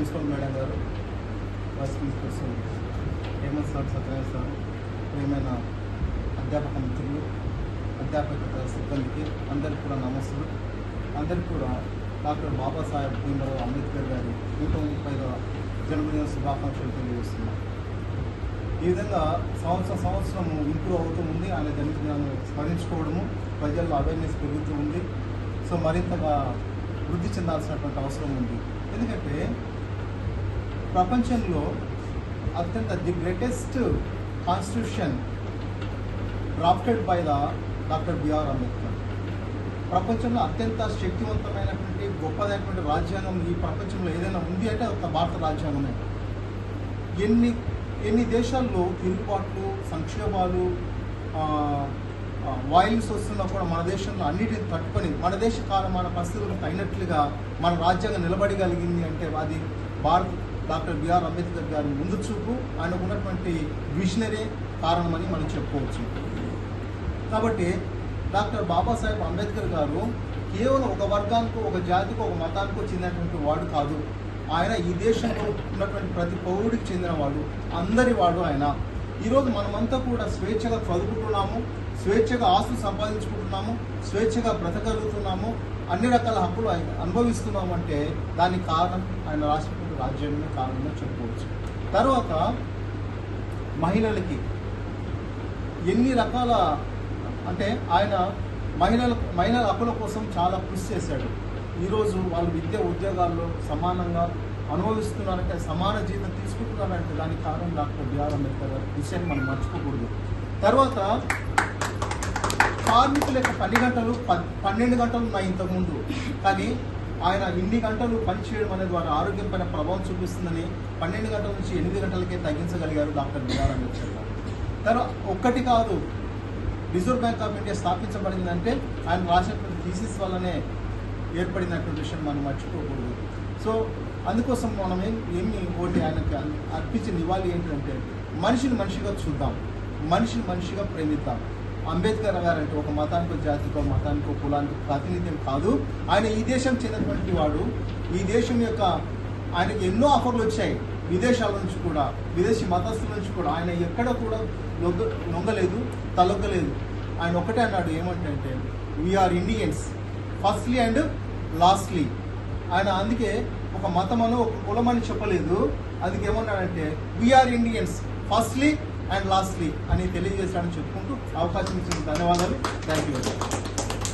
Principal madam గారు, vice principal Hemanth sir, Satyanarayana sir, ప్రియమైన అధ్యాపక మిత్రులు, అధ్యాపక సిబ్బందికి అందరికీ కూడా నమస్సులు. అందరికీ కూడా డాక్టర్ బాబాసాహెబ్ భీమ్రావ్ అంబేద్కర్ గారి 130వ జన్మదిన శుభాకాంక్షలు తెలియజేస్తున్నాం. ఈ విధంగా సంవత్సరం ఇంప్రూవ్ అవుతూ ఉంది. ఆయన జన్మదినాన్ని స్మరించుకోవడము, ప్రజల్లో అవేర్నెస్ పెరుగుతూ ఉంది. సో మరింతగా వృద్ధి చెందాల్సినటువంటి అవసరం ఉంది. ఎందుకంటే ప్రపంచంలో అత్యంత the greatest constitution drafted by the doctor BR Ambedkar. ప్రపంచంలో అత్యంత శక్తివంతమైనటువంటి గొప్పదైనటువంటి రాజ్యాంగం ఈ ప్రపంచంలో ఏదైనా ఉంది అంటే ఒక భారత రాజ్యాంగమే. ఎన్ని దేశాల్లో తిరుగుబాట్లు, సంక్షోభాలు, వాయిల్స్ వస్తున్నా కూడా మన దేశంలో అన్నిటిని తట్టుకొని మన దేశ కాలమాన పరిస్థితులకు అయినట్లుగా మన రాజ్యాంగం నిలబడగలిగింది అంటే అది డాక్టర్ బిఆర్ అంబేద్కర్ గారి ముందు చూపు, ఆయనకు ఉన్నటువంటి విజనరీ కారణమని మనం చెప్పుకోవచ్చు. కాబట్టి డాక్టర్ బాబాసాహెబ్ అంబేద్కర్ గారు కేవలం ఒక వర్గానికో, ఒక జాతికో, ఒక మతానికో చెందినటువంటి వాడు కాదు. ఆయన ఈ దేశంలో ఉన్నటువంటి ప్రతి పౌరుడికి చెందినవాడు, అందరి వాడు ఆయన. ఈరోజు మనమంతా కూడా స్వేచ్ఛగా చదువుకుంటున్నాము, స్వేచ్ఛగా ఆస్తులు సంపాదించుకుంటున్నాము, స్వేచ్ఛగా బ్రతకగలుగుతున్నాము, అన్ని రకాల హక్కులు అనుభవిస్తున్నాము అంటే దానికి కారణం ఆయన రాసినటువంటి రాజ్యాంగమే కారణంగా చెప్పుకోవచ్చు. తర్వాత మహిళలకి ఎన్ని రకాల అంటే ఆయన మహిళల హక్కుల కోసం చాలా కృషి చేశాడు. ఈరోజు వాళ్ళు విద్య ఉద్యోగాల్లో సమానంగా అనుభవిస్తున్నారంటే, సమాన జీతం తీసుకుంటున్నారంటే దానికి కారణం డాక్టర్ బిఆర్ అంబేద్కర్ గారి విషయాన్ని మనం మర్చిపోకూడదు. తర్వాత కార్మికుల యొక్క 10 గంటలు 12 గంటలు ఉన్నాయి ఇంతకుముందు, కానీ ఆయన ఇన్ని గంటలు పనిచేయడం అనేది వారి ఆరోగ్యం పైన ప్రభావం చూపిస్తుందని 12 గంటల నుంచి 8 గంటలకే తగ్గించగలిగారు డాక్టర్ బిఆర్ అంబేద్కర్ గారు. తర్వాత ఒక్కటి కాదు, రిజర్వ్ బ్యాంక్ ఆఫ్ ఇండియా స్థాపించబడిందంటే ఆయన రాసినటువంటి థీసిస్ వల్లనే ఏర్పడినటువంటి విషయం మనం మర్చిపోకూడదు. సో అందుకోసం మనం ఏమి ఓటి ఆయనకి అర్పించే నివాళి ఏంటంటే మనిషిని మనిషిగా చూద్దాం, మనిషిని మనిషిగా ప్రేమిద్దాం. అంబేద్కర్ గారు అంటే ఒక మతానికో, జాతికో, మతానికో, కులానికో ప్రాతినిధ్యం కాదు. ఆయన ఈ దేశం చెందినటువంటి వాడు. ఈ దేశం యొక్క ఆయనకి ఎన్నో ఆఫర్లు వచ్చాయి విదేశాల నుంచి కూడా, విదేశీ మతస్థుల నుంచి కూడా. ఆయన ఎక్కడ కూడా లొంగలేదు, తలొగ్గలేదు. ఆయన ఒకటే అన్నాడు, ఏమంటే we are Indians firstly and lastly. ఆయన అందుకే ఒక మతమను, ఒక కులమని చెప్పలేదు. అందుకే ఏమన్నాడంటే we are Indians firstly and lastly అని తెలియజేశాడని చెప్పుకుంటూ అవకాశం ఇచ్చిన ధన్యవాదాలు. Thank you.